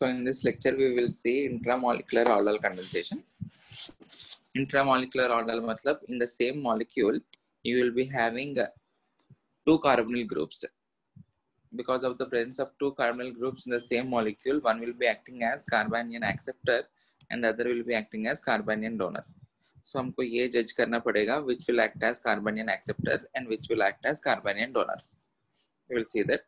So in this lecture, we will see intramolecular aldol condensation. Intramolecular aldol matlab in the same molecule, you will be having two carbonyl groups. Because of the presence of two carbonyl groups in the same molecule, one will be acting as carbanion acceptor and the other will be acting as carbanion donor. So हमको ये जज करना पड़ेगा which will act as carbanion acceptor and which will act as carbanion donor. We will see that.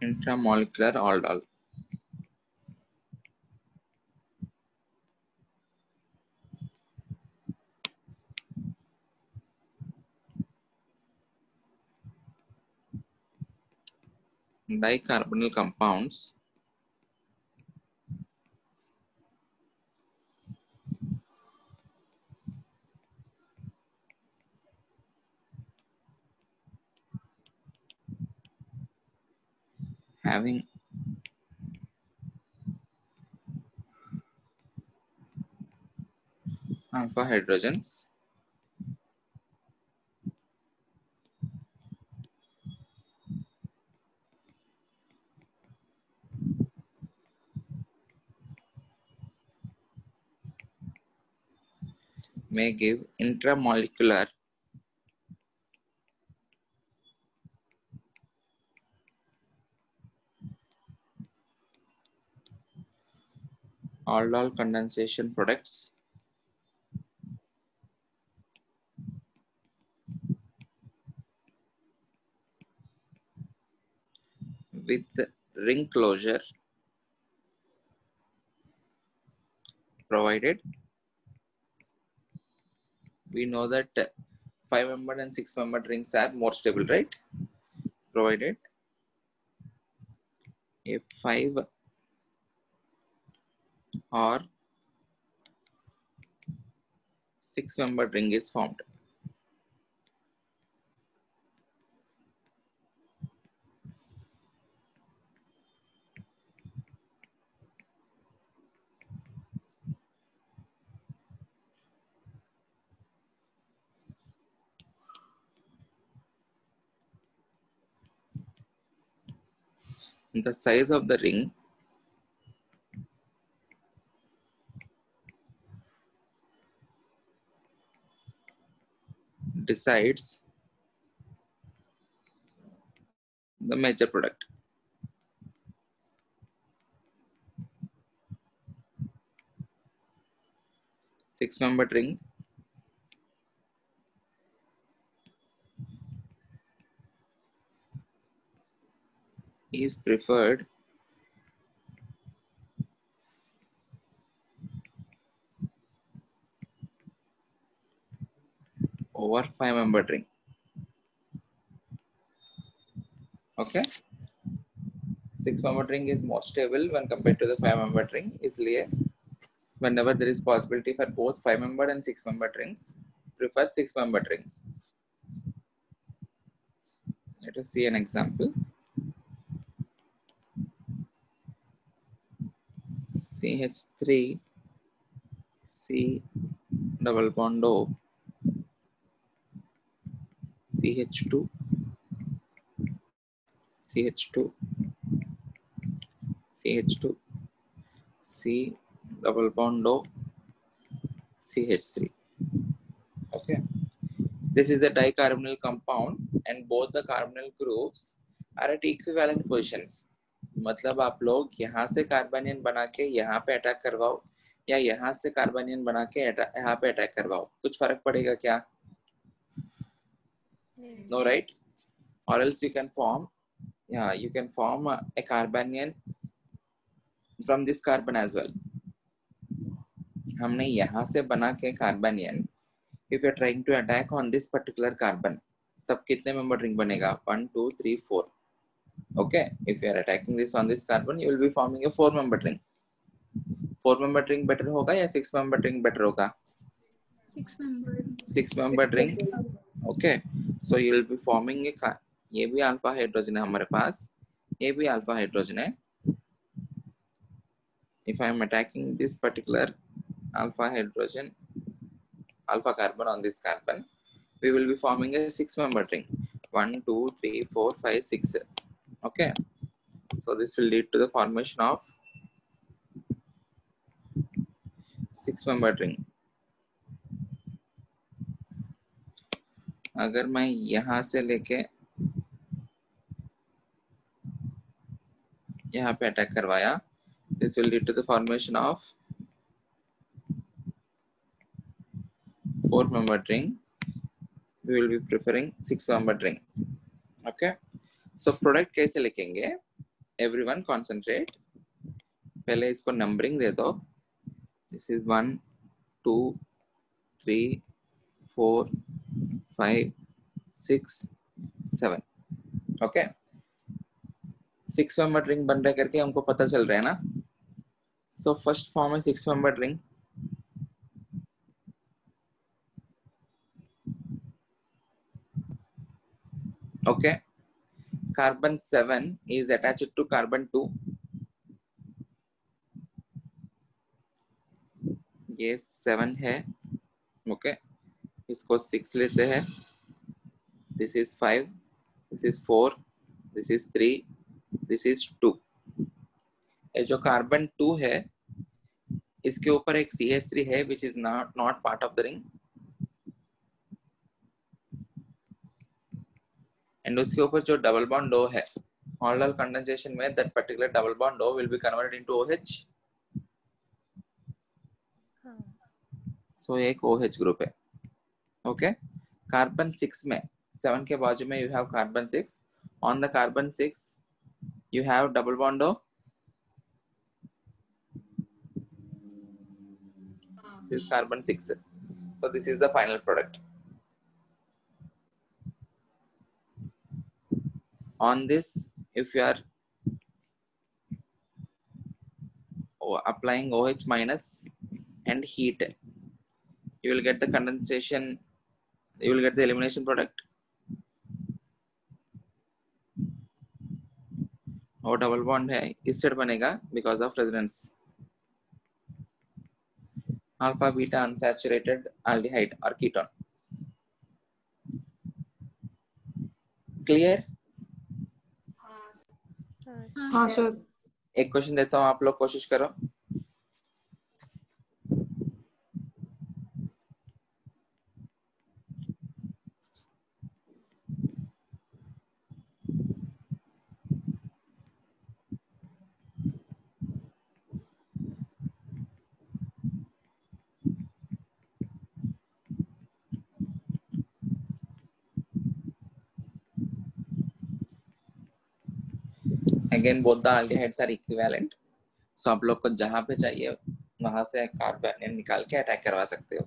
Intramolecular aldol. Dicarbonyl compounds having alpha hydrogens may give intramolecular aldol condensation products with ring closure provided we know that 5-membered and 6-membered rings are more stable, right? Provided a 5 or 6-membered ring is formed. The size of the ring decides the major product. Six-membered ring is preferred over 5-membered ring. Okay, 6-membered ring is more stable when compared to the 5-membered ring. Isliye, whenever there is possibility for both 5-membered and 6-membered rings, prefer 6-membered ring. Let us see an example. CH3 C double bond O CH2 CH2 CH2 C double bond O CH3. Okay, this is a dicarbonyl compound and both the carbonyl groups are at equivalent positions. मतलब आप लोग यहाँ से carbanion बना के यहाँ पे attack करवाओ या यहाँ से कार्बनियन बना के यहाँ पे अटैक करवाओ, कुछ फर्क पड़ेगा क्या? No, right? Or else you can form a carbanion from this carbon as well. हमने यहाँ से बना के carbanion, if you are trying to attack on this particular carbon, तब कितने member ring बनेगा? 1, 2, 3, 4. Okay, if you are attacking this on this carbon, you will be forming a 4-member ring. 4-member ring better होगा या 6-member ring better होगा? 6-member ring. Okay, so you will be forming a ये भी alpha hydrogen है हमारे पास, ये भी alpha hydrogen है. if I am attacking this particular alpha carbon on this carbon, we will be forming a 6-membered ring. 1, 2, 3, 4, 5, 6. Okay, so this will lead to the formation of 6-membered ring. अगर मैं यहां से लेके यहाँ पे attack करवाया, this will lead to the formation of 4-membered ring. We will be preferring 6-membered ring. Okay, so product कैसे लिखेंगे? Everyone concentrate. पहले इसको नंबरिंग दे दो. This is 1, 2, 3, 4, 5, 6, 7. Okay, 6-membered ring बन रहा करके हमको पता चल रहा है ना. So first form है 6-membered ring. Okay, carbon 7 is attached to carbon 2. ये 7 है. Okay, इसको 6 लेते हैं. This is 5, this is 4, this is 3, this is 2. ये जो carbon 2 है, इसके ऊपर एक CH3 है which is not part of the ring. And उसके ऊपर जो double bond O है, Aldol condensation में that particular double bond O will be converted into OH. So एक OH group है. Okay, carbon 6 में 7 के बाजू में you have carbon 6. On the carbon 6 you have double bond O. This is carbon 6. So this is the final product. On this, if you are applying OH minus and heat, you will get the condensation, you will get the elimination product. और double bond है इस side बनेगा because of resonance. Alpha beta unsaturated aldehyde or ketone. Clear? हाँ sir. एक question देता हूँ, आप लोग कोशिश करो. Again, both the aldehydes are equivalent. So आप लोग को जहां पे चाहिए वहां से कार्बन निकाल के अटैक करवा सकते हो.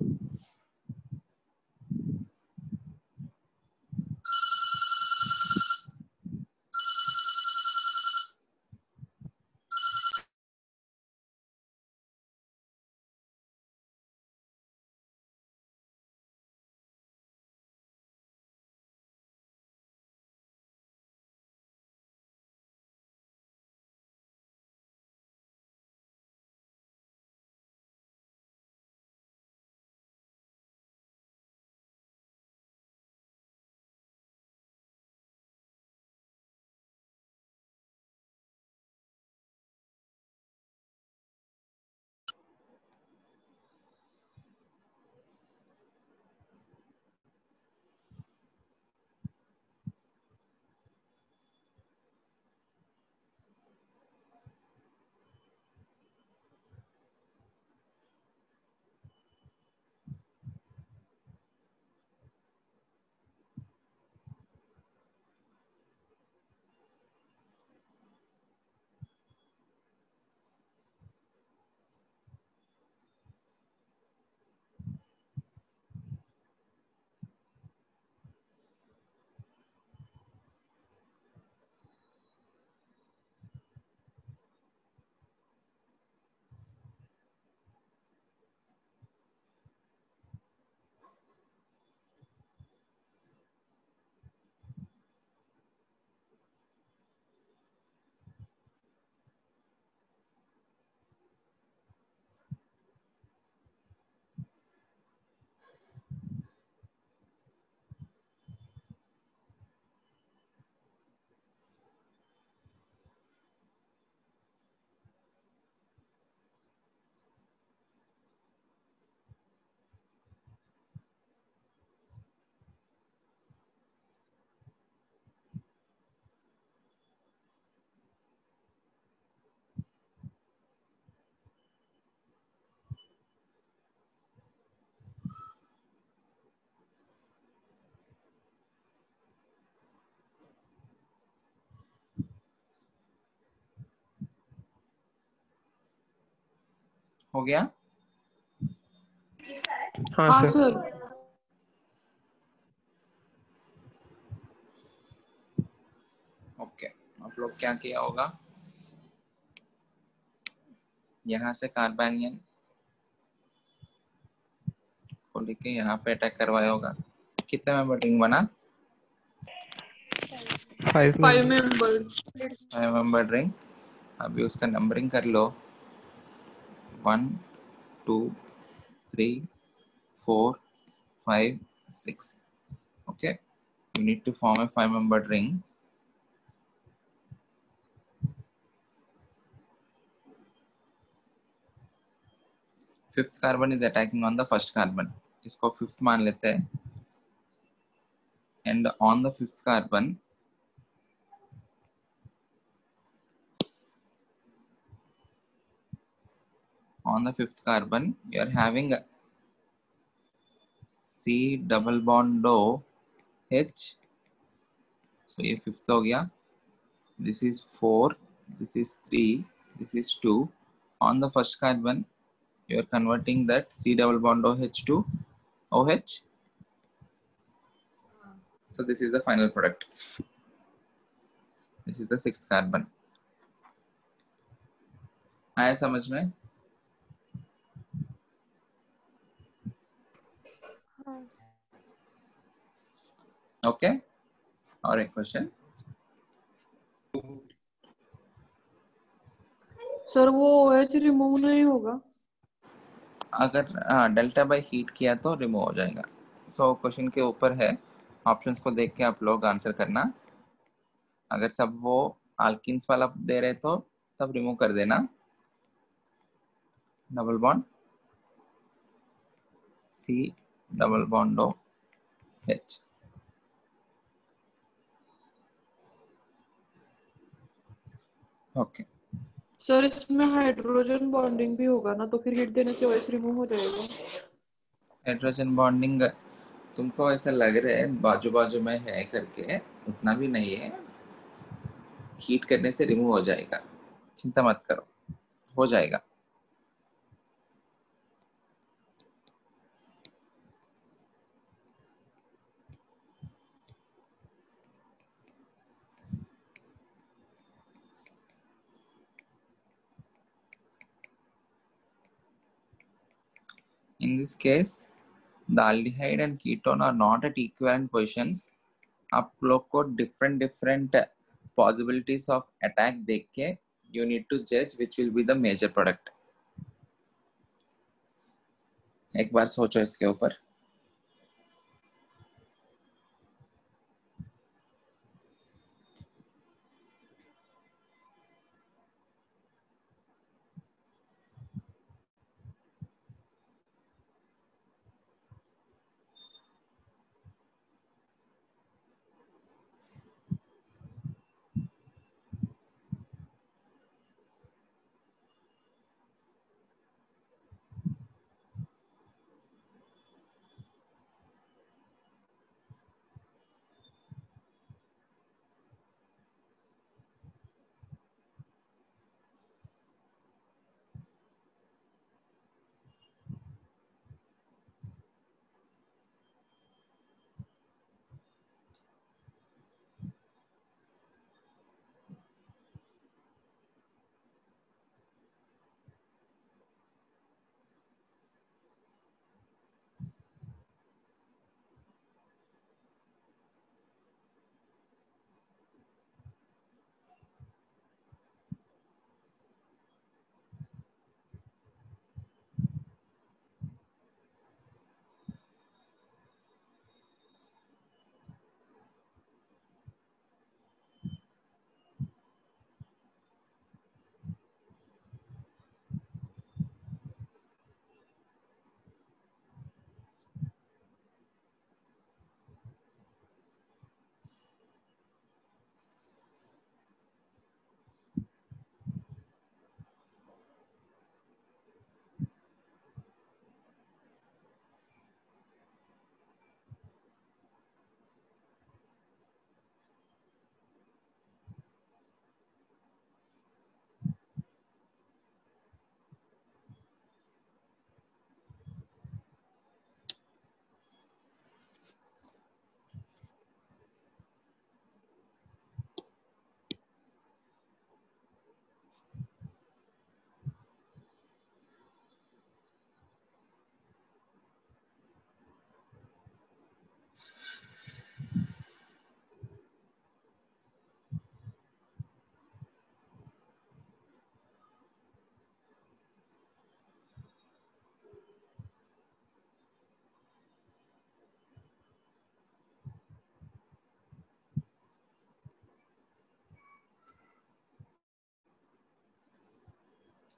हो गया? हाँ सर। ओके, आप लोग क्या किया होगा, यहाँ से कार्बेनियन को लेके यहाँ पे अटैक करवाया होगा। कितने मेंबर रिंग बना? 5 मेंबर। 5 member ring. अभी उसका नंबरिंग कर लो, 1 2 3 4 5 6। okay, you need to form a 5 membered ring. Fifth carbon is attacking on the first carbon, इसको fifth मान लेते हैं, and on the fifth carbon you are having C double bond O H, so ये fifth हो गया, this is 4, this is 3, this is 2. On the first carbon you are converting that C double bond OH to OH, so this is the final product. This is the sixth carbon. आया समझ में? Okay, और एक question sir वो OH remove नहीं होगा? अगर delta by heat किया तो रिमूव हो जाएगा। सो क्वेश्चन के ऊपर है, ऑप्शंस को देख के आप लोग आंसर करना। अगर सब वो अल्किन्स वाला दे रहे तो तब रिमूव कर देना, double bond C double bond O H. Okay sir इसमें हाइड्रोजन बॉन्डिंग भी होगा ना, तो फिर हीट देने से OH रिमूव हो जाएगा? हाइड्रोजन बॉन्डिंग तुमको ऐसा लग रहा है बाजू बाजू में है करके, उतना भी नहीं है, हीट करने से रिमूव हो जाएगा, चिंता मत करो, हो जाएगा। In this case, the aldehyde and ketone are not at equivalent positions. आप लोग को different possibilities of attack देख के you need to judge which will be the major product. एक बार सोचो इसके ऊपर।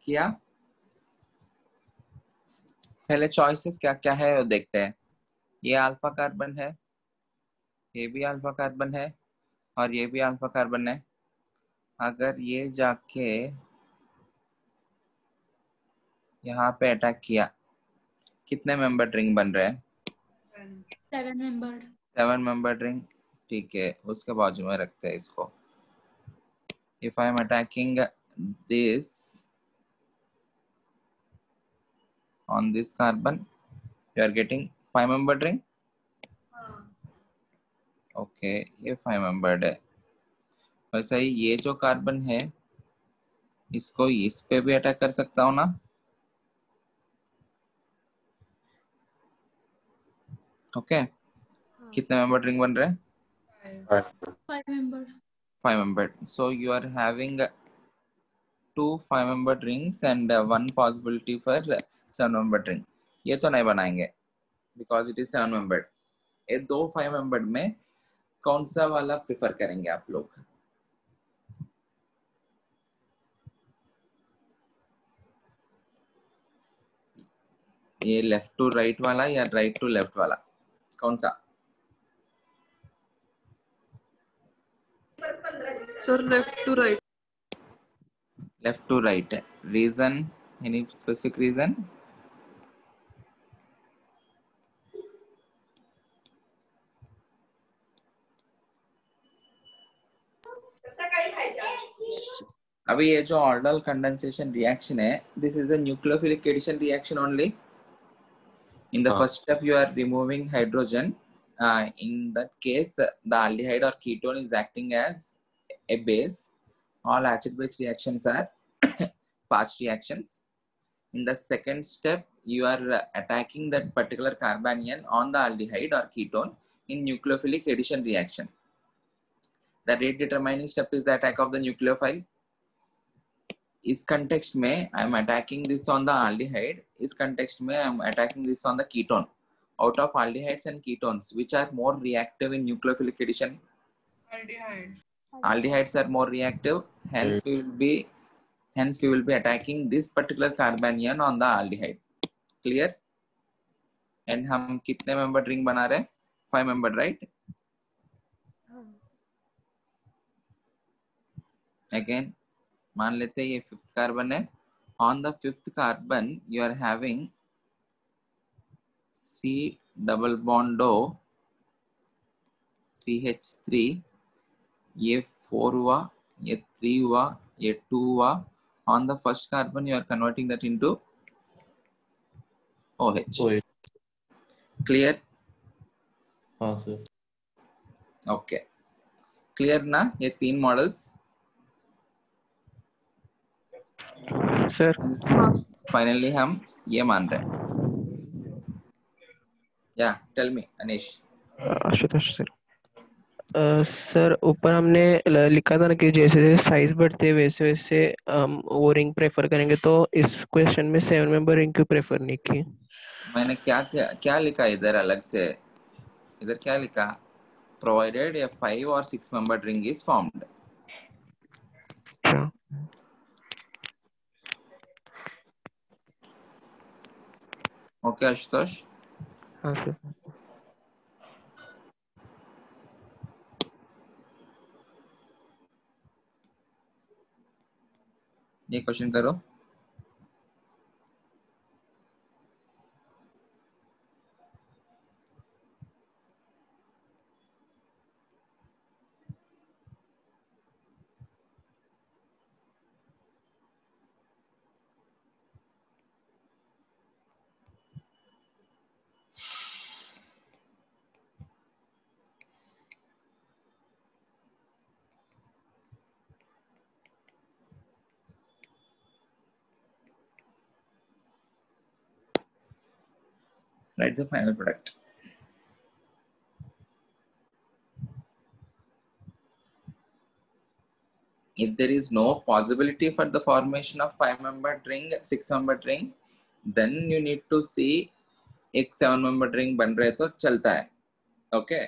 किया? पहले चॉइसेस क्या क्या है वो देखते हैं। ये अल्फा कार्बन है, ये भी अल्फा कार्बन है और ये भी अल्फा कार्बन है। अगर ये जाके यहाँ पे अटैक किया, कितने मेंबर रिंग बन रहे हैं? 7 membered. 7 member ring. ठीक है, उसके बाजू में रखते हैं इसको। If I am attacking this on this carbon, you are getting 5 membered ring. Okay, ये 5 मेंबर्ड है। वैसा ही ये जो कार्बन है, इसको इस पे भी अटैक कर सकता हूँ ना? ओके, कितने मेंबर्ड रिंग बन रहे हैं? 5 membered. 5 membered. So you are having 2 5 membered rings and 1 possibility for 7 membered ring. ये तो नहीं बनाएंगे because it is 7 membered. ये 2 5 membered में कौन सा वाला प्रिफर करेंगे आप लोग? ये लेफ्ट टू राइट वाला या राइट टू लेफ्ट वाला, कौन सा? Sir left to right. Left to right है। Reason, any specific reason? अभी ये जो ऑर्डल कंडेंसेशन रिएक्शन है, this is a nucleophilic addition reaction only. In the first step, you are removing hydrogen. In that case, the aldehyde or ketone is acting as a base. All acid-base reactions are fast reactions. In the second step, you are attacking that particular carbanion on the aldehyde or ketone in nucleophilic addition reaction. The rate determining step is the attack of the nucleophile. इस context में I am attacking this on the aldehyde. इस context में I am attacking this on the ketone. Out of aldehydes and ketones, which are more reactive in nucleophilic addition? Aldehydes. Aldehydes are more reactive. Hence we will be attacking this particular carbanion on the aldehyde. Clear? And हम कितने membered ring बना रहे हैं? 5 membered, right? Again, मान लेते हैं ये 5th carbon है. On the 5th carbon you are having C double bond O CH3. ये 4 हुआ, ये 3 हुआ, ये 2 हुआ. On the first carbon you are converting that into OH. Clear? हाँ सर. Okay. Clear ना ये 3 मॉडल्स? सर फाइनली हम ये मान रहे हैं. या tell me Anish. Ashutosh sir. Sir ऊपर हमने लिखा था ना कि जैसे जैसे साइज बढ़ते वैसे वैसे हम वो रिंग प्रेफर करेंगे, तो इस क्वेश्चन में 7 मेंबर रिंग क्यों प्रेफर नहीं की? मैंने क्या लिखा इधर अलग से? इधर क्या लिखा? Provided a 5 or 6 membered ring is formed. अच्छा. ओके आशुतोष. हाँ सर. ये क्वेश्चन करो. Write the final product. If there is no possibility for the formation of 5 membered ring, 6 membered ring, then you need to see एक 7 membered ring बन रहे तो चलता है. Okay.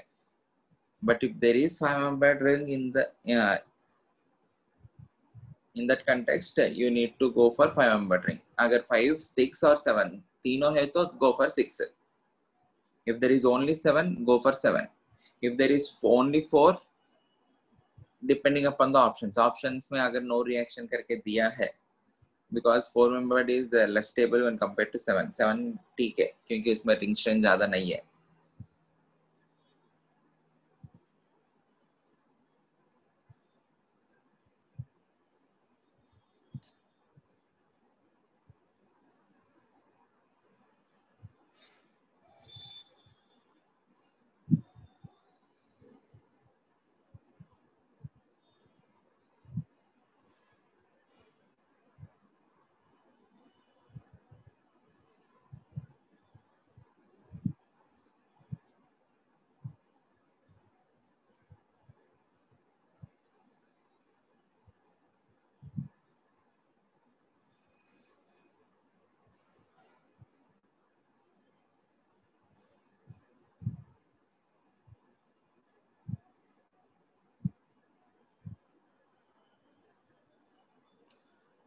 But if there is 5 membered ring in the In that context, you need to go for 5-membered ring. अगर 5, 6 or 7 तीनों है तो go for 6. If there is only 7, go for 7. If there is only 4, depending upon the options में अगर no reaction करके दिया है, because 4-membered is less stable when compared to 7. 7 ठीक है क्योंकि इसमें ring strength ज़्यादा नहीं है.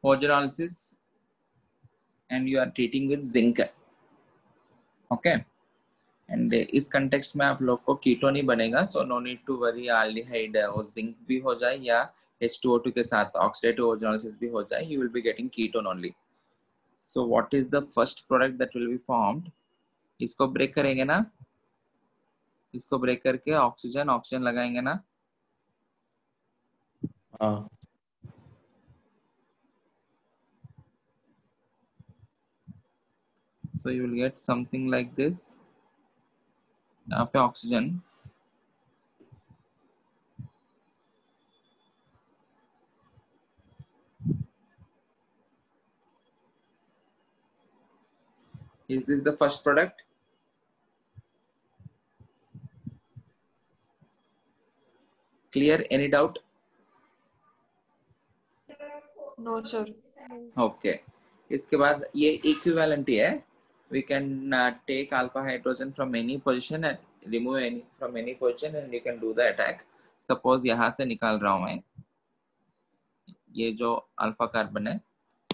Hydrolysis and you are treating with zinc. Okay. And इस context में आप लोग को कीटोन ही बनेगा, so no need to worry. aldehyde और zinc भी हो जाए या H2O2 के साथ oxidative hydrolysis भी हो जाए, you will be getting ketone only. So what is the first product that will be formed? इसको break करेंगे ना, इसको break करके oxygen लगाएंगे ना. हाँ. So you will get something like this. यहाँ पे oxygen. Is this the first product? Clear? Any doubt? No, sir. Okay. इसके बाद ये equivalent ही है. We can take alpha hydrogen from any position and remove any from any position and you can do the attack. Suppose यहाँ से निकाल रहा हूँ मैं, ये जो alpha carbon है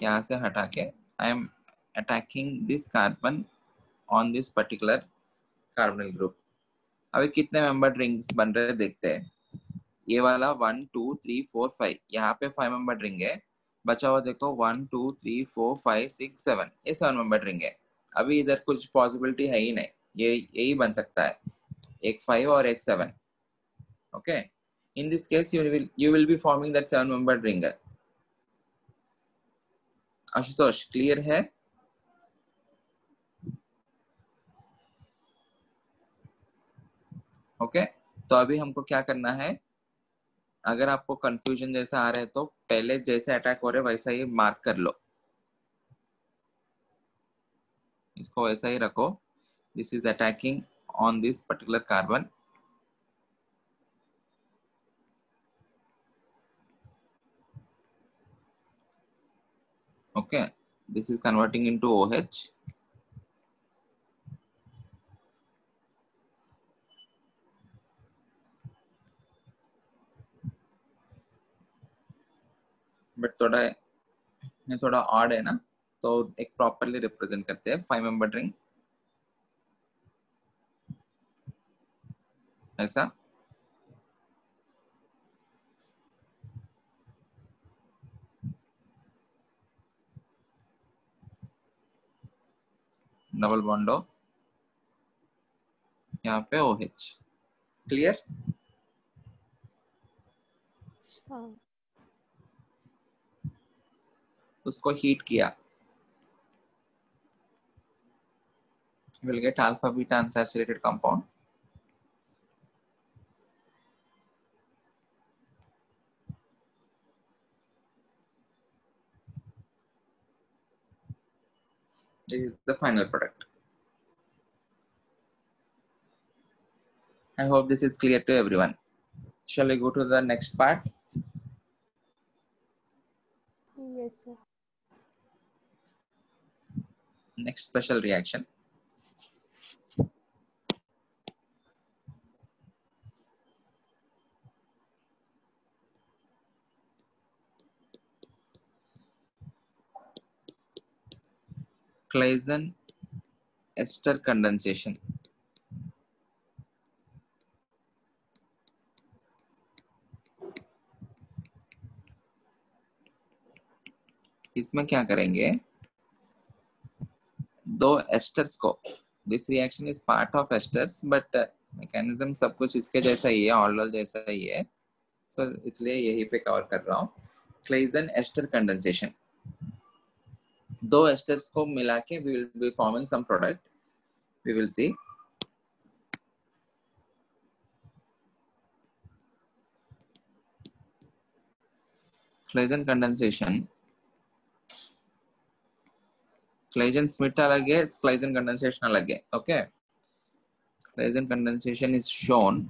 यहाँ से हटा के I am attacking this carbon on this particular carbonyl group. अभी कितने membered rings बन रहे हैं देखते हैं. ये वाला 1 2 3 4 5 यहाँ पे 5-membered ring है. बचा हुआ देखो 1 2 3 4 5 6 7 ये 7-membered ring है. अभी इधर कुछ पॉसिबिलिटी है ही नहीं, ये यही बन सकता है, एक 5 और एक 7. Okay, in this case you will be forming that 7-membered ring. Ashutosh clear है? ओके, तो अभी हमको क्या करना है, अगर आपको कंफ्यूजन जैसा आ रहा है तो पहले जैसे अटैक हो रहे वैसा ही मार्क कर लो, इसको वैसा ही रखो. This is attacking on this particular carbon. Okay, this is converting into OH. But थोड़ा ऑड है ना, तो एक प्रॉपरली रिप्रेजेंट करते हैं 5-membered ring ऐसा. डबल बॉन्ड हो, यहाँ पे OH. क्लियर? उसको हीट किया, will get alpha beta unsaturated compound. This is the final product. I hope this is clear to everyone. Shall we go to the next part? Yes, sir. Next special reaction. Claisen ester condensation. इसमें क्या करेंगे, दो esters को, this reaction is part of esters but mechanism सब कुछ इसके जैसा ही है, ऑल्डोल जैसा ही है, so इसलिए यही पे कवर कर रहा हूँ। क्लेजन एस्टर कंडेंसेशन, दो एस्टर्स को मिला के we will be forming some product, we will see. Claisen condensation, Claisen Schmidt अलग है, क्लेजन कंडेंसेशन अलग है, okay. Claisen condensation is shown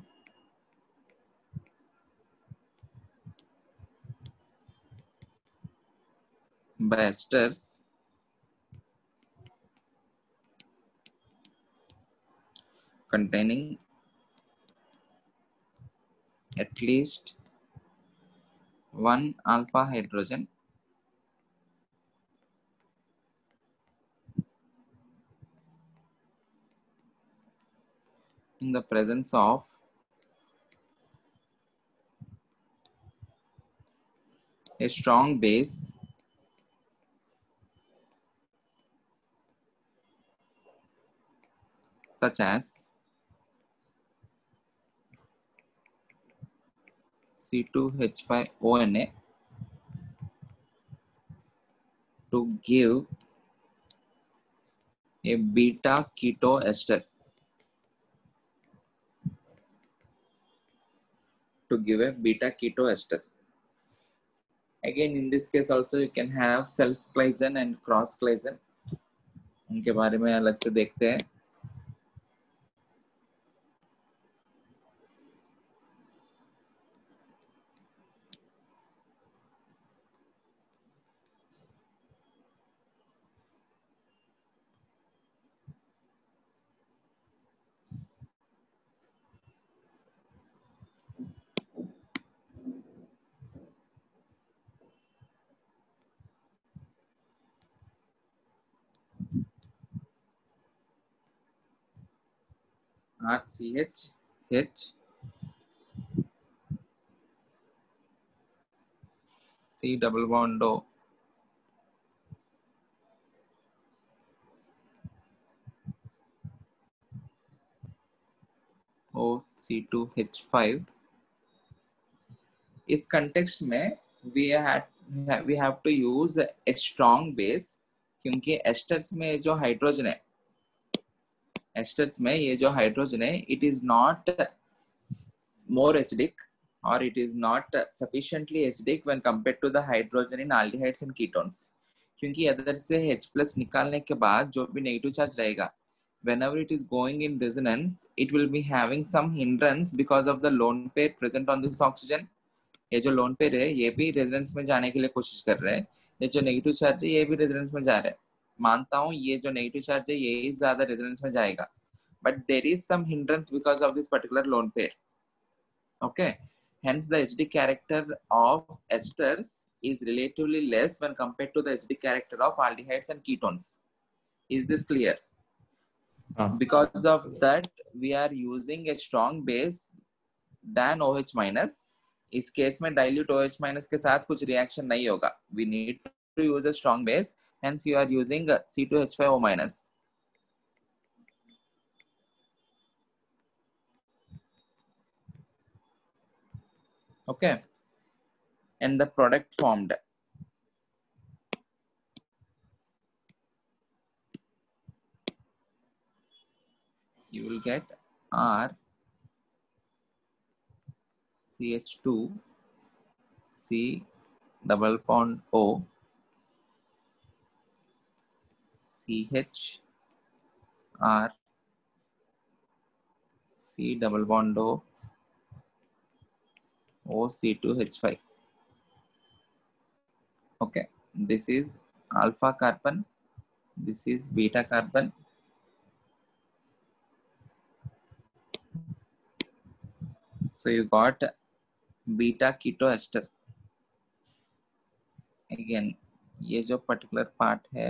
by esters containing at least one alpha hydrogen in the presence of a strong base such as C2H5ONA to give a beta keto ester, to give a beta keto ester. Again, in this case also you can have self Claisen and cross Claisen, उनके बारे में अलग से देखते हैं। RCH H C double bond O C2H5। इस context में we have to use a strong base, क्योंकि एस्टर्स में जो हाइड्रोजन है, एस्टर्स में ये जो हाइड्रोजन है, it is not more acidic or it is not sufficiently acidic when compared to the hydrogen in aldehydes and ketones, क्योंकि other से H+ निकालने के बाद जो भी नेगेटिव चार्ज रहेगा, whenever it is going in resonance, it will be having some hindrance because of the lone pair present on this oxygen। ये जो लोन पेयर है ये भी रेजोनेंस में जाने के लिए कोशिश कर रहे हैं, ये जो नेगेटिव चार्ज है ये भी रेजोनेंस में जा रहा है। मानता हूँ ये जो नेगेटिव चार्ज है ये ही ज्यादा रेजोनेंस में जाएगा, but there is some hindrance because of this particular lone pair, okay. Hence the acidic character of esters is relatively less when compared to the acidic character of aldehydes and ketones. Is this clear? Because of that we are using a strong base than OH minus। इस case में dilute OH minus के साथ कुछ reaction नहीं होगा, we need to use a strong base, hence you are using C2H5O minus। okay, and the product formed, you will get R CH2 C double bond O CH R C double bond O OC2H5। okay, this is alpha carbon, this is beta carbon, so you got beta keto ester। again ये जो particular part है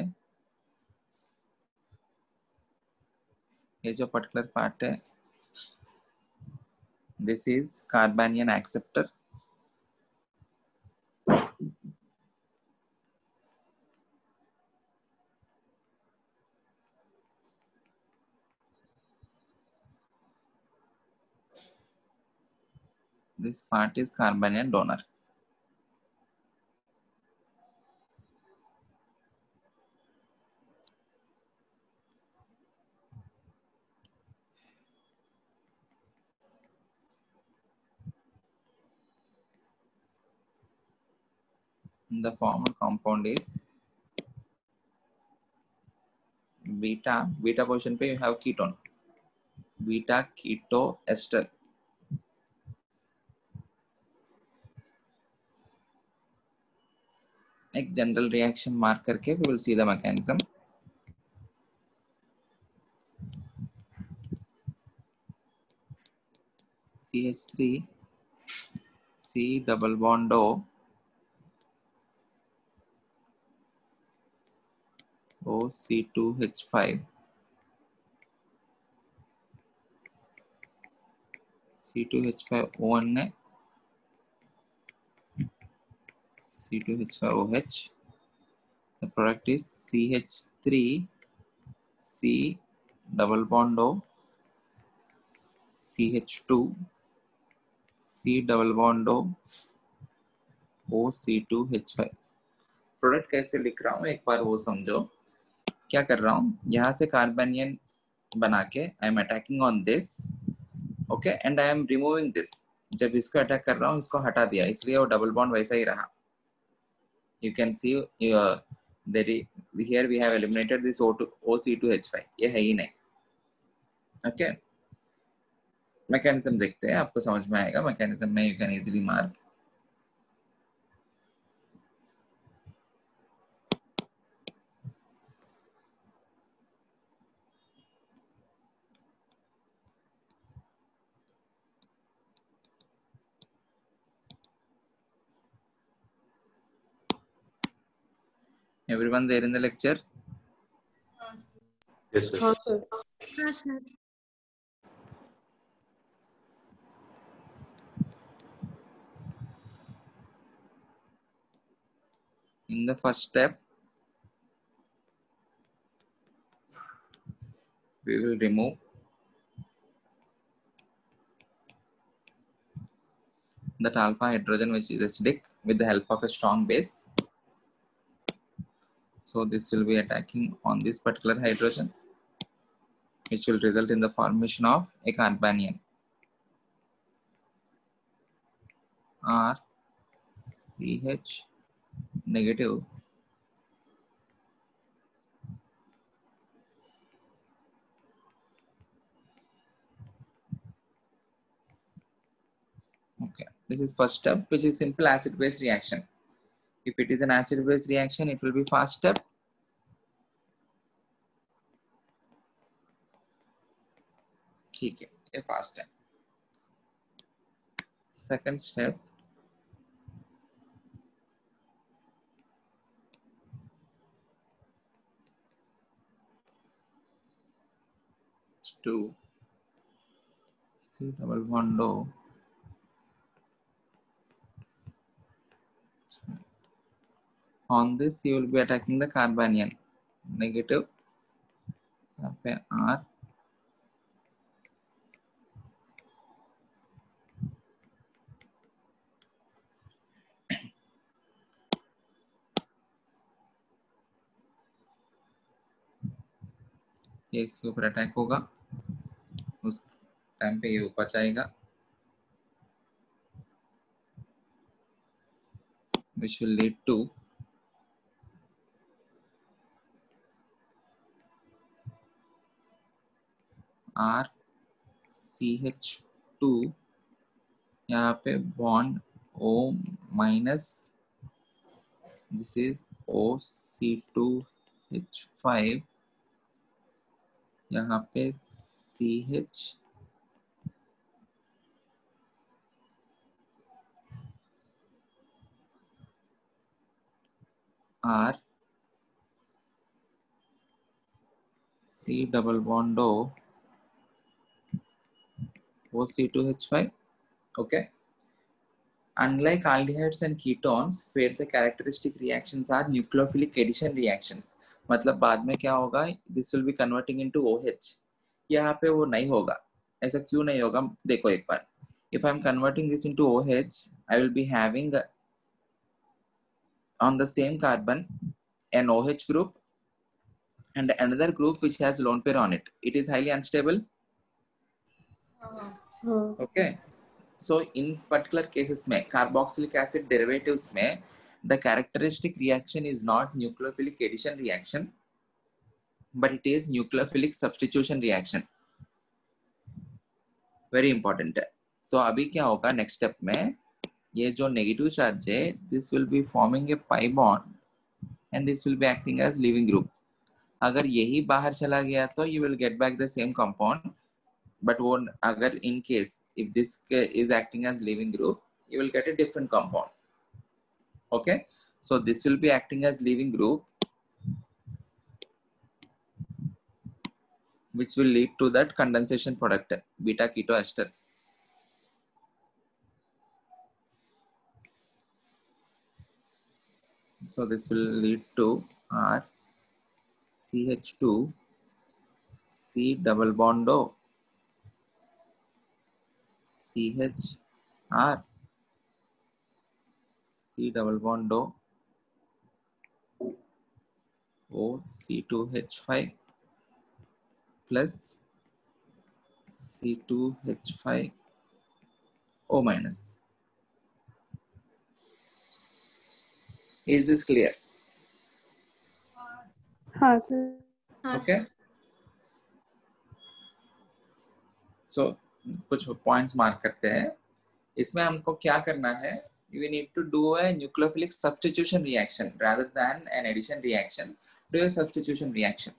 ये जो particular part है, this is carbanion acceptor. This part is Carbanian donor. The formal compound is beta. Beta position पे you have ketone. Beta ketoester. एक general reaction mark करके we will see the mechanism. CH3 C double bond O C2H5 C2H5O1 है C2H5OH. The product is CH3 C double bond O CH2 C double bond O OC2H5. Product कैसे लिख रहा हूँ एक बार वो समझो. क्या कर रहा हूँ, यहाँ से कार्बेनियन बना के I am attacking on this, okay, and I am removing this. जब इसको अटैक कर रहा हूँ इसको हटा दिया, इसलिए वो डबल बॉन्ड वैसा ही रहा. You can see here we have eliminated this OC2H5. ये है ही नहीं. ओके, मैकेनिज्म देखते हैं, आपको समझ में आएगा. मैकेनिज्म में you can easily mark. Everyone there in the lecture? Yes, sir. हाँ सर. हाँ sir. In the first step, we will remove that alpha hydrogen which is acidic with the help of a strong base. So this will be attacking on this particular hydrogen, which will result in the formation of a carbanion R CH negative okay. This is first step, which is simple acid base reaction. If it is an acid base reaction, it will be fast step. ठीक है, ये fast है. Second step, two C double bond O on this you will be attacking the carbanion negative. यहाँ पे R ये इसके ऊपर attack होगा, उस टाइम पे ये ऊपर जाएगा, which will lead to RCH2. यहाँ पे bond O minus, this is OC2H5. यहाँ पे CH R C double bond O OC2H5. Okay. Unlike aldehydes and ketones, where the characteristic reactions are nucleophilic addition reactions, मतलब बाद में क्या होगा, this will be converting into OH. यहाँ पे वो नहीं होगा. ऐसा क्यों नहीं होगा? देखो एक बार. If I am converting this into OH, I will be having on the same carbon an OH group and another group which has lone pair on it. It is highly unstable. Okay. So in particular cases में carboxylic acid derivatives में the characteristic reaction is not nucleophilic addition reaction, but it is nucleophilic substitution reaction. Very important है. तो अभी क्या होगा next step में, ये जो negative charge है, this will be forming a pi bond and this will be acting as leaving group. अगर यही बाहर चला गया तो you will get back the same compound. But वो अगर in case if this is acting as leaving group, you will get a different compound. Okay, so this will be acting as leaving group, which will lead to that condensation product beta ketoester. So this will lead to R CH2 C double bond O CHR C double bond O C2H5 plus C2H5 O minus. Is this clear? हाँ sir. Okay. So कुछ points mark करते हैं. इसमें हमको क्या करना है? We need to do a nucleophilic substitution reaction rather than an addition reaction. Do a substitution reaction.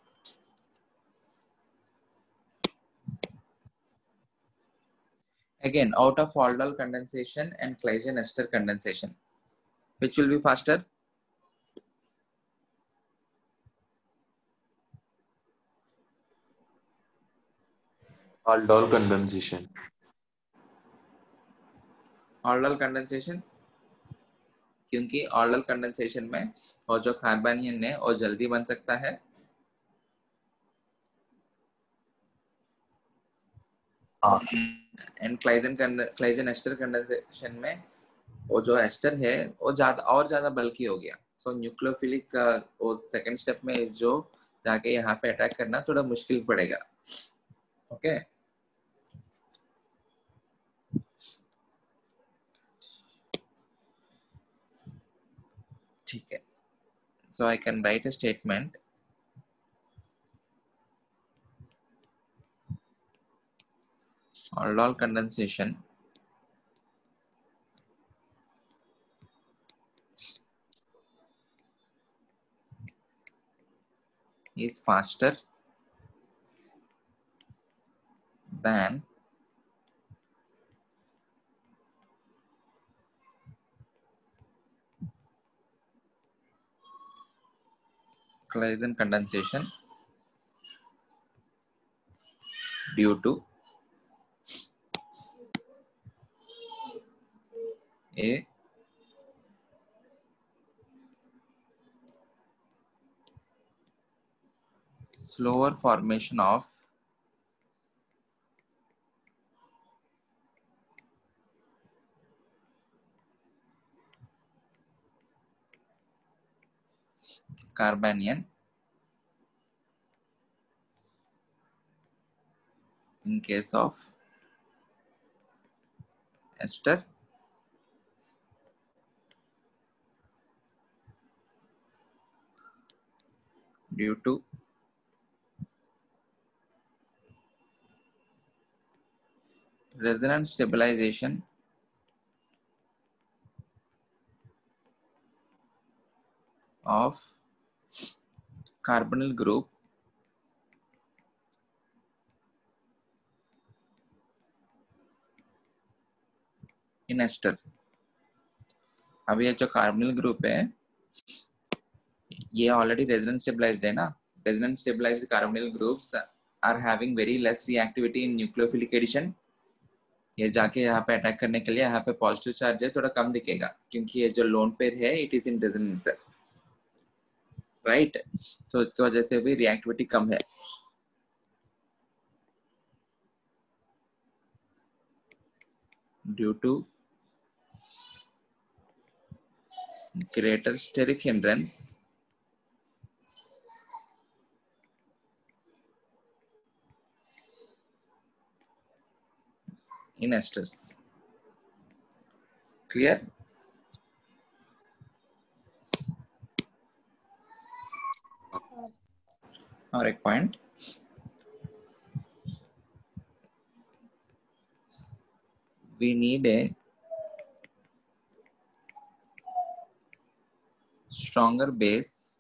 Again, out of aldol condensation and Claisen ester condensation, which will be faster? Aldol condensation. Aldol condensation, क्योंकि aldol condensation में और जो carbanion है वो जल्दी बन सकता है. एंड क्लाइजन एस्टर कंडेंसेशन में वो जो एस्टर है वो ज्यादा बल्की हो गया. सो न्यूक्लियोफिलिक वो सेकंड स्टेप में जो जाके यहाँ पे अटैक करना थोड़ा मुश्किल पड़ेगा. ओके ठीक है. So I can write a statement. Aldol condensation is faster than Claisen condensation due to a slower formation of carbanion in case of ester due to resonance stabilization of carbonyl group in ester. अब ये जो carbonyl group है ये already resonance stabilised है ना. Resonance stabilised carbonyl groups are having very less reactivity in nucleophilic addition. ये जाके यहाँ पे अटैक करने के लिए यहाँ पे पॉजिटिव चार्ज है, थोड़ा कम दिखेगा क्योंकि ये जो लोन पेयर है it is in resonance, right. तो इसकी वजह से भी रिएक्टिविटी कम है। Due to greater steric hindrance in esters. Clear? और एक point, we need a stronger base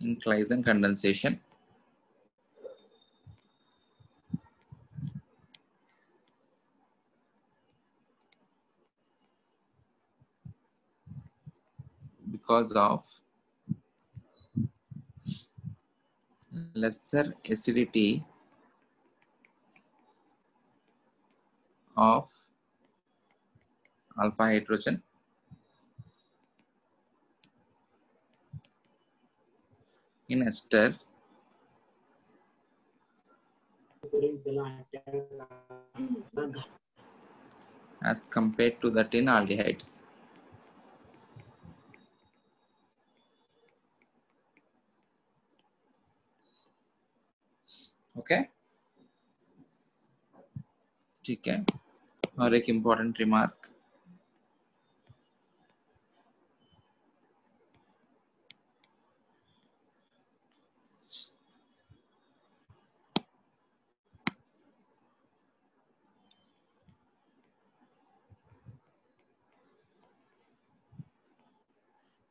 in Claisen condensation because of lesser acidity of alpha hydrogen in ester as compared to that in aldehydes. Okay, ठीक है। और एक important remark,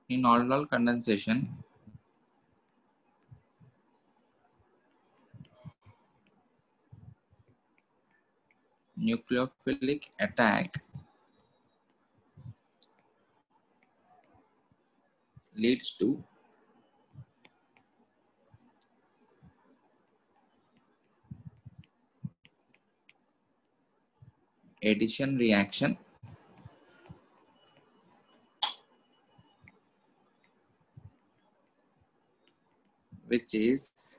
in aldol condensation nucleophilic attack leads to addition reaction which is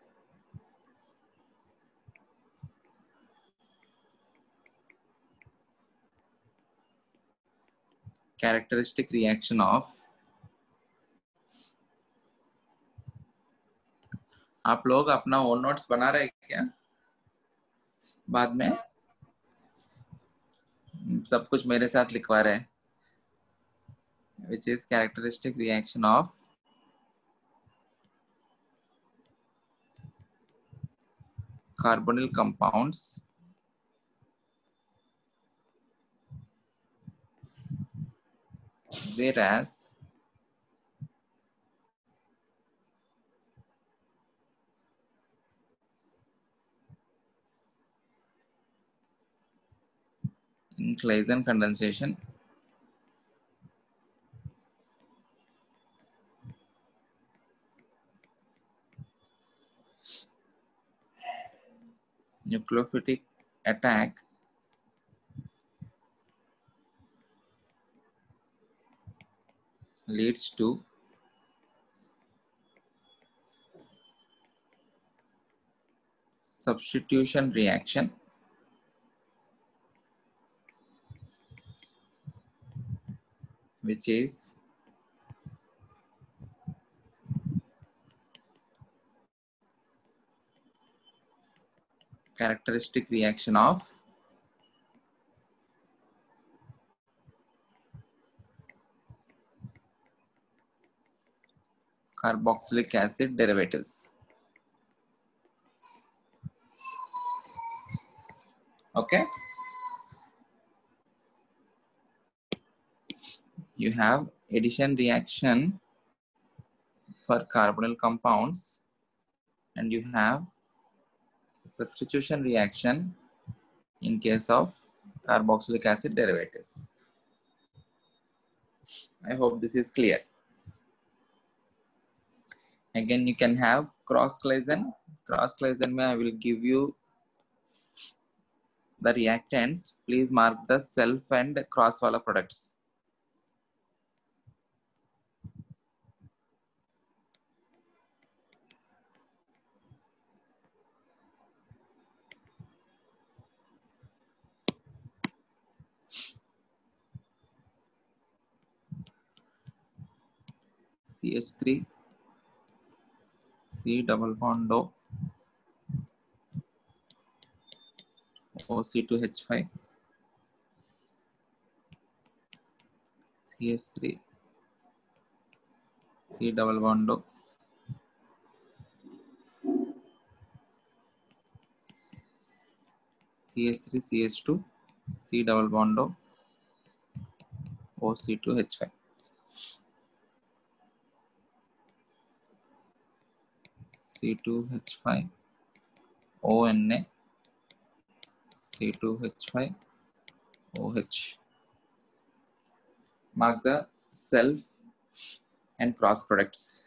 characteristic reaction of, आप लोग अपना own notes बना रहे हैं क्या बाद में? सब कुछ मेरे साथ लिखवा रहे हैं। which is characteristic reaction of carbonyl compounds whereas in Claisen condensation nucleophilic attack leads to substitution reaction which is characteristic reaction of carboxylic acid derivatives. Okay, you have addition reaction for carbonyl compounds and you have substitution reaction in case of carboxylic acid derivatives. I hope this is clear. Again, you can have cross Claisen. Cross Claisen mein I will give you the reactants. Please mark the self and cross wala products. CH3, C double bond O, OC2H5, CH3, C double bond O, CH3, CH2, C double bond O, OC2H5. C2H5, ONA, C2H5, OH. Mark the self and cross products.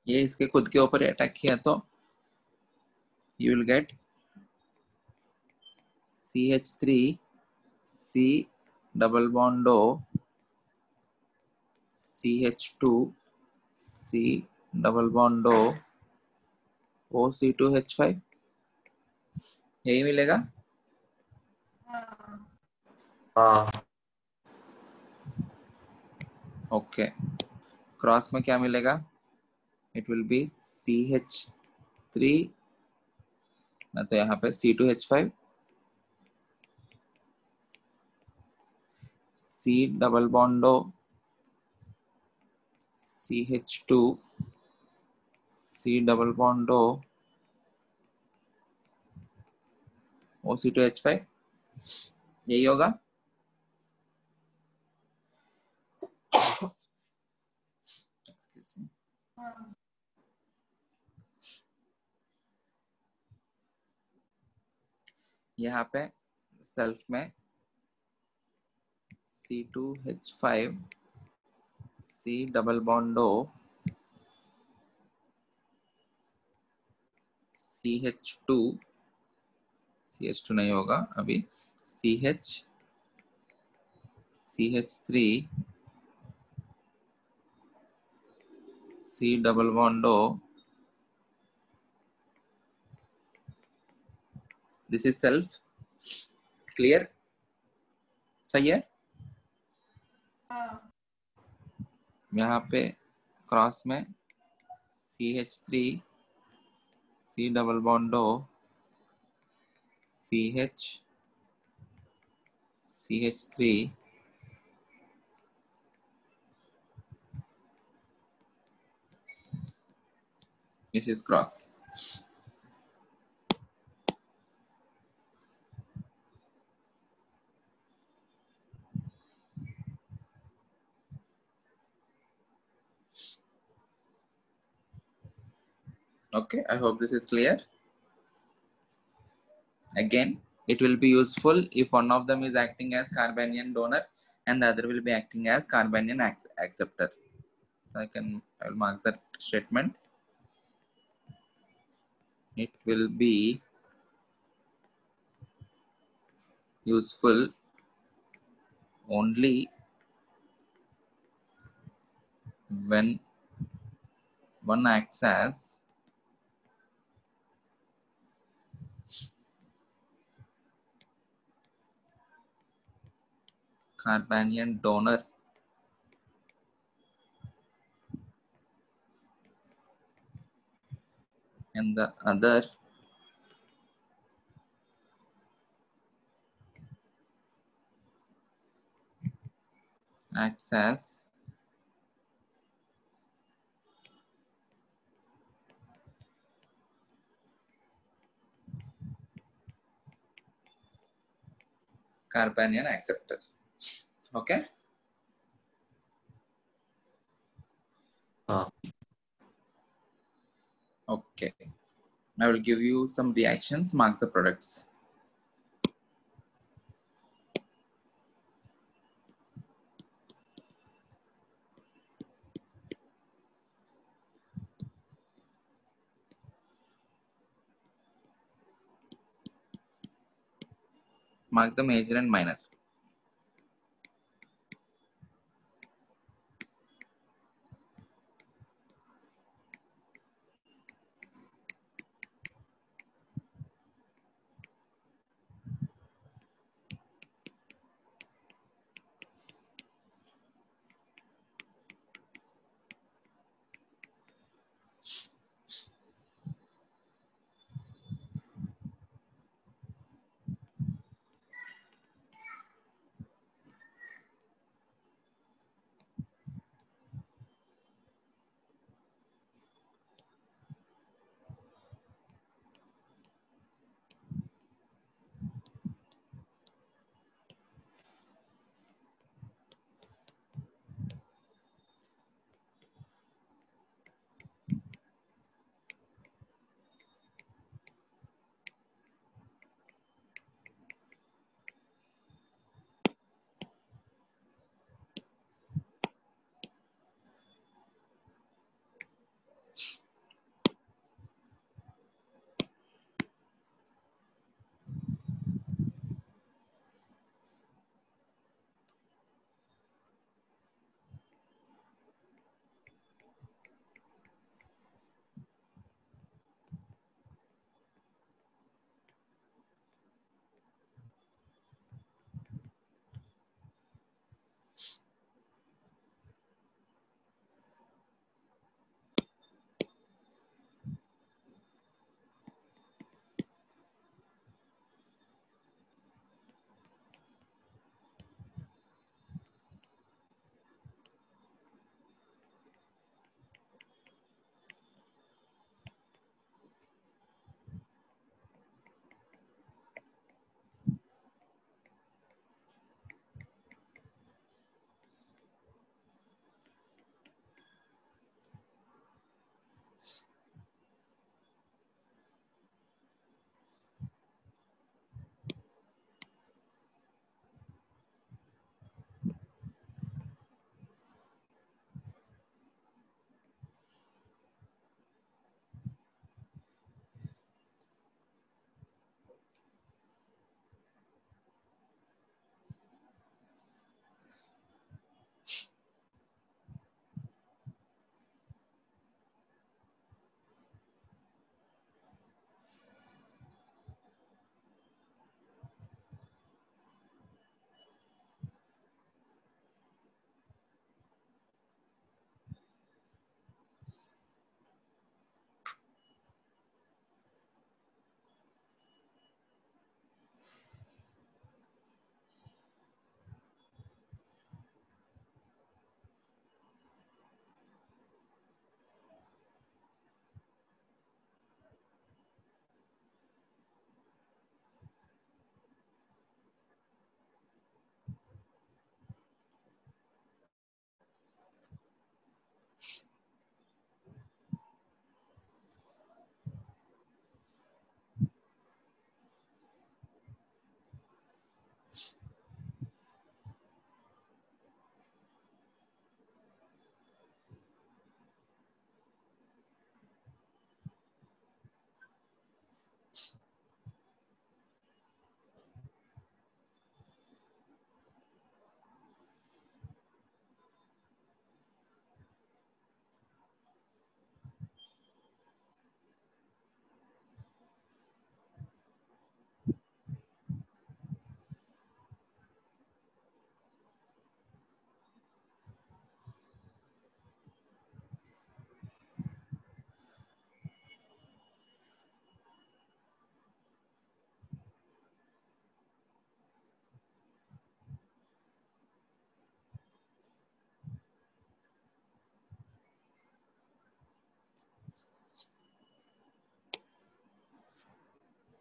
ये इसके खुद के ऊपर attack किया तो you will get CH3, C double bond O, CH2, C double bond O, OC2H5. यही मिलेगा. हाँ ओके. क्रॉस में क्या मिलेगा? इट विल बी CH3, ना तो यहाँ पे C2H5, C double bond O, CH2, C double bond O, OC2H5. यही होगा. Excuse me. यहाँ पे सेल्फ में C2H5, C double bond O, CH2, CH2 नहीं होगा अभी, CH, CH3, C double bond O. This is self. Clear? सही है. यहाँ पे क्रॉस में CH3, C double bond O, CH, CH3, this is cross. Okay, I hope this is clear. Again, it will be useful if one of them is acting as carbanion donor and the other will be acting as carbanion acceptor. So I will mark that statement. It will be useful only when one acts as carbanion donor, and the other acts as carbanion acceptor. Okay. Okay. I will give you some reactions. Mark the products. Mark the major and minor.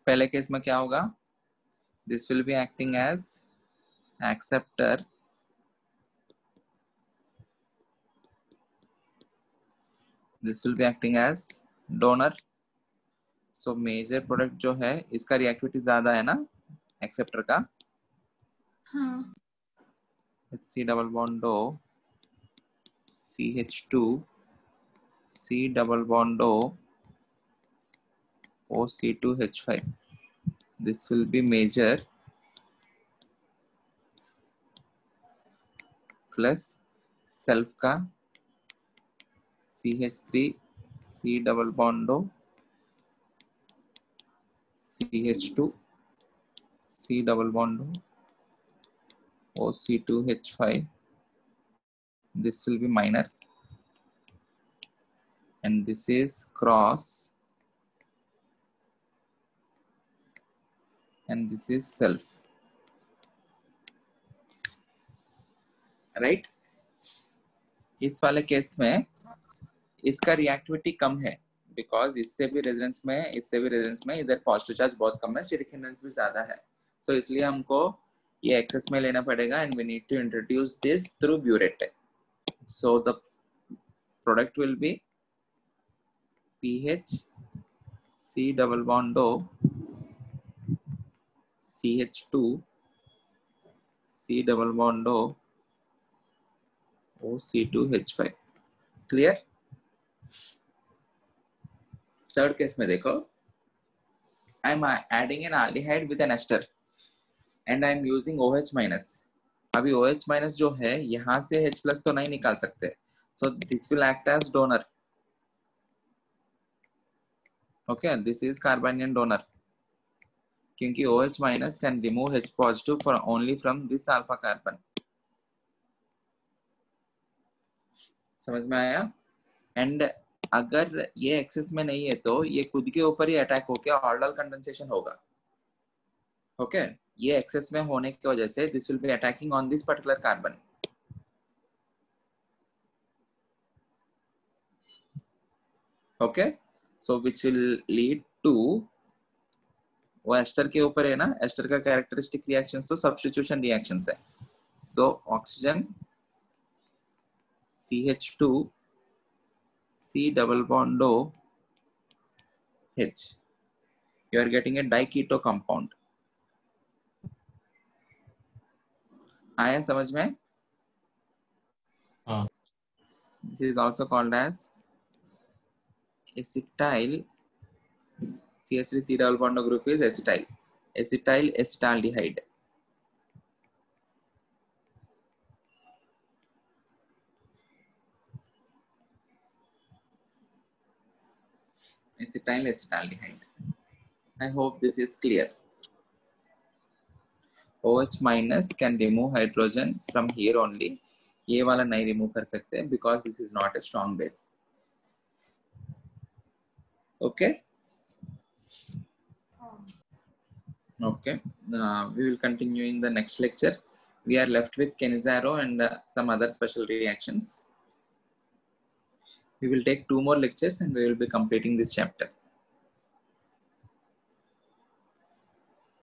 पहले case में क्या होगा? This will be acting as acceptor. This will be acting as donor. So major product जो है इसका reactivity ज्यादा है ना एक्सेप्टर का. हाँ. C double bond O CH2 C double bond O OC2H5. This will be major plus self का CH3 C double bond O CH2 C double bond O OC2H5. This will be minor, and this is cross, and this is self. Right? इस वाले case में इसका reactivity कम है because इससे भी resonance में इधर पॉजिटिव चार्ज बहुत कम है, स्टेरिक हिंड्रेंस भी ज्यादा है. सो इसलिए हमको ये एक्सेस में लेना पड़ेगा and we need to introduce this through burette. So the product will be PH C double bond O CH2 C double bond O OC2H5. Clear? Third case में देखो, I am adding an aldehyde with an ester and I am using OH minus. अभी OH minus जो है यहां से H plus तो नहीं निकाल सकते, so this will act as donor. Okay, this is carbanion donor क्योंकि OH minus can remove H positive for only from this alpha carbon. समझ में आया? एंड अगर ये एक्सेस में नहीं है तो ये खुद के ऊपर ही अटैक होकर ऑर्डल कंडेंसेशन होगा. ओके, ये एक्सेस में होने की वजह से this will be attacking on this particular carbon. Okay, so which will lead to, वो एस्टर के ऊपर है ना, एस्टर का कैरेक्टरिस्टिक रिएक्शंस तो सब्स्टिट्यूशन रिएक्शंस है. So oxygen CH2 C double bond O H. You are getting a diketo compound. आया समझ में? हाँ. This is also called as acetyl. CH3 C double bond O group is acetyl. Acetyl acetaldehyde. Acetyl acetaldehyde. I hope this is clear. OH minus can remove hydrogen from here only. ये वाला नहीं remove कर सकते because this is not a strong base. Okay. Okay. We will continue in the next lecture. We are left with Cannizzaro and some other special reactions. We will take 2 more lectures and we will be completing this chapter.